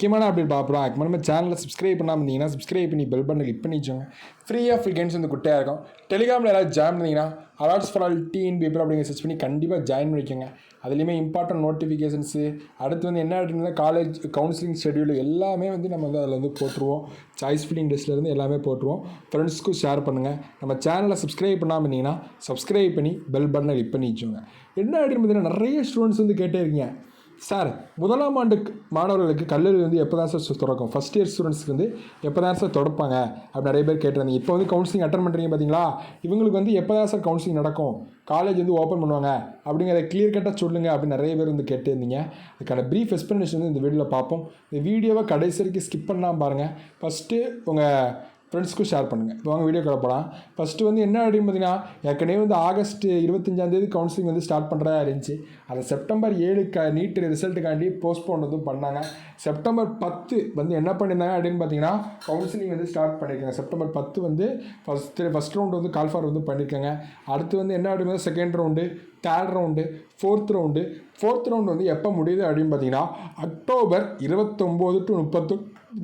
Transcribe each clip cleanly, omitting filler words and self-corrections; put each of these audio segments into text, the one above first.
முக்கியமான அப்டேட் பார்ப்போம். அதுக்கு நம்ம சேனலை சப்ஸ்கிரைப் பண்ணாமல் இருந்தீங்கன்னா சப்ஸ்கிரைப் பண்ணி பெல் பட்டன் கிளிக் பண்ணி வச்சோங்க. ஃப்ரீயாக ஃப்ரீ கேம்ஸ் வந்து குட்டையாக இருக்கும். டெலிகிராமில் யாராவது ஜாயின் பண்ணிங்கன்னா alerts for all teen people அப்படிங்கிற சர்ச் பண்ணி கண்டிப்பாக ஜாயின் பண்ணிக்கோங்க. அதுலேயுமே இம்பார்ட்டன்ட் நோட்டிஃபிகேஷன்ஸு அடுத்து வந்து என்ன அப்படின்னா காலேஜ் கவுன்சிலிங் ஷெடியூல் எல்லாமே வந்து நம்ம வந்து அதில் வந்து போட்டுருவோம். சாய்ஸ் ஃபில்லிங் லிஸ்ட்லேருந்து எல்லாமே போட்டுருவோம். ஃப்ரெண்ட்ஸ்க்கும் ஷேர் பண்ணுங்கள். நம்ம சேனலை சப்ஸ்கிரைப் பண்ணாமல் இருந்தீங்கன்னா சப்ஸ்கிரைப் பண்ணி பெல் பட்டனை கிளிக் பண்ணி வச்சோங்க. என்ன அப்படின்னு பார்த்தீங்கன்னா நிறைய ஸ்டூடெண்ட்ஸ் வந்து கேட்டே இருக்கீங்க, சார் முதலாம் ஆண்டு மாணவர்களுக்கு கல்லூரி வந்து எப்போ தான் சார் திறக்கும், ஃபஸ்ட் இயர் ஸ்டூடெண்ட்ஸ்க்கு வந்து எப்போ தான் சார் திறப்பாங்க அப்படி நிறைய பேர் கேட்டிருந்தீங்க. இப்போ வந்து கவுன்சிலிங் அட்டன் பண்ணுறீங்க பார்த்தீங்களா, இவங்களுக்கு வந்து எப்போ தான் சார் கவுன்சிலிங் நடக்கும், காலேஜ் வந்து ஓப்பன் பண்ணுவாங்க அப்படிங்கிறத கிளியர் கட்டாக சொல்லுங்கள் அப்படின்னு நிறைய பேர் வந்து கேட்டிருந்தீங்க. அதுக்கான ப்ரீஃப் எக்ஸ்ப்ளனேஷன் வந்து இந்த வீடியோவில் பார்ப்போம். இந்த வீடியோவை கடைசி வரைக்கும் ஸ்கிப் பண்ணாமல் பாருங்கள். ஃபஸ்ட்டு உங்கள் ஃப்ரெண்ட்ஸ்க்கும் ஷேர் பண்ணுங்கள். இப்போ வாங்க வீடியோ போகலாம். ஃபஸ்ட்டு வந்து என்ன அப்படின்னு பார்த்தீங்கன்னா, ஏற்கனவே வந்து ஆகஸ்ட் 25 கவுன்சிலிங் வந்து ஸ்டார்ட் பண்ணுறதா இருந்துச்சு. அதை செப்டம்பர் 7 நீட் ரிசல்ட்டுக்காண்டி போஸ்ட்போன் வந்து பண்ணாங்க. செப்டம்பர் 10 வந்து என்ன பண்ணியிருந்தாங்க அப்படின்னு பார்த்தீங்கன்னா கவுன்சிலிங் வந்து ஸ்டார்ட் பண்ணியிருக்காங்க. செப்டம்பர் 10 வந்து ஃபஸ்ட் ரவுண்டு வந்து கால்ஃபார் வந்து பண்ணியிருக்காங்க. அடுத்து வந்து என்ன அப்படின்னு second round, third round, fourth round வந்து எப்போ முடியுது அப்படின்னு பார்த்தீங்கன்னா அக்டோபர் 29 to 30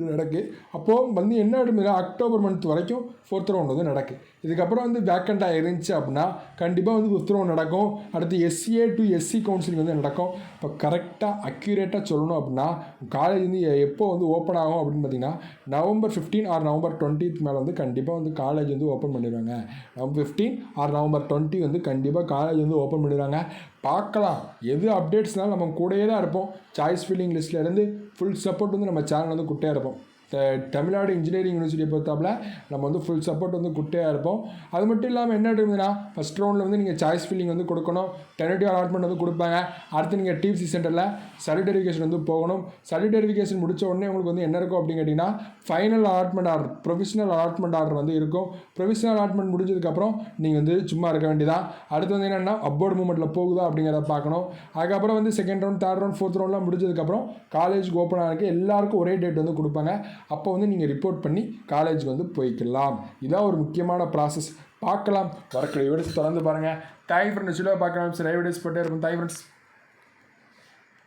நடக்கு. அப்போது வந்து என்ன அப்படின்னா அக்டோபர் மந்த் வரைக்கும் ஃபோர்த் ரவுண்ட் வந்து நடக்கு. இதுக்கப்புறம் வந்து வேக்கண்ட்டாக இருந்துச்சு அப்படின்னா கண்டிப்பாக வந்து ஃபிஃப்த் ரவுண்ட் நடக்கும். அடுத்து SCA to SC கவுன்சிலிங் வந்து நடக்கும். இப்போ கரெக்டாக அக்யூரேட்டாக சொல்லணும் அப்படின்னா காலேஜ் வந்து எப்போ வந்து ஓப்பன் ஆகும் அப்படின்னு பார்த்தீங்கன்னா November 15 or November 20 மேலே வந்து கண்டிப்பாக வந்து காலேஜ் வந்து ஓப்பன் பண்ணிடுவாங்க. November 15 or November 20 வந்து கண்டிப்பாக காலேஜ் வந்து ஓப்பன் பண்ணிடுவாங்க. பார்க்கலாம், எது அப்டேட்ஸ்னாலும் நம்ம கூடயே தான் இருப்போம். சாய்ஸ் ஃபில்லிங் லிஸ்ட்லேருந்து ஃபுல் சப்போர்ட் வந்து நம்ம சேனல் வந்து குட்டையாக இருப்போம். தமிழ்நாடு இன்ஜினியரிங் யூனிவர்சிட்டியை பொறுத்தாப்பில் நம்ம வந்து ஃபுல் சப்போர்ட் வந்து குட்டையாக இருப்போம். அது மட்டும் இல்லாமல் என்ன இருந்ததுன்னா ஃபஸ்ட் ரவுண்டில் வந்து நீங்கள் சாய்ஸ் ஃபில்லிங் வந்து கொடுக்கணும், டெனட்டிவ் அலாட்மெண்ட் வந்து கொடுப்பாங்க. அடுத்து நீங்கள் டிசி சென்டரில் சர்டிஃபிகேஷன் வந்து போகணும். சர்டிஃபிகேஷன் முடித்த உடனே உங்களுக்கு வந்து என்ன இருக்கும் அப்படின்னு கேட்டிங்கன்னா final allotment order, provisional allotment order வந்து இருக்கும். ப்ரொவிஷனல் அலாட்மெண்ட் முடிஞ்சதுக்கப்புறம் நீங்கள் வந்து சும்மா இருக்க வேண்டியதான். அடுத்து வந்து என்னென்னா அப்வர்ட் மூவ்மெண்ட்டில் போகுதா அப்படிங்கிறத பார்க்கணும். அதுக்கப்புறம் வந்து second round, third round, fourth ரவுண்ட்லாம் முடிஞ்சதுக்கப்புறம் காலேஜுக்கு ஓப்பன் ஆகிறதுக்கு எல்லாருக்கும் ஒரே டேட் வந்து கொடுப்பாங்க. அப்போ வந்து நீங்கள் ரிப்போர்ட் பண்ணி காலேஜுக்கு வந்து போய்க்கலாம். இதான் ஒரு முக்கியமான ப்ராசஸ். பார்க்கலாம், வரக்கூடிய வீடியோஸ் தொடர்ந்து பாருங்கள். தேங்க் ஃப்ரெண்ட்ஸ், பார்க்கலாம். சரி வீடியோஸ் போட்டே இருக்கும். Thank friends.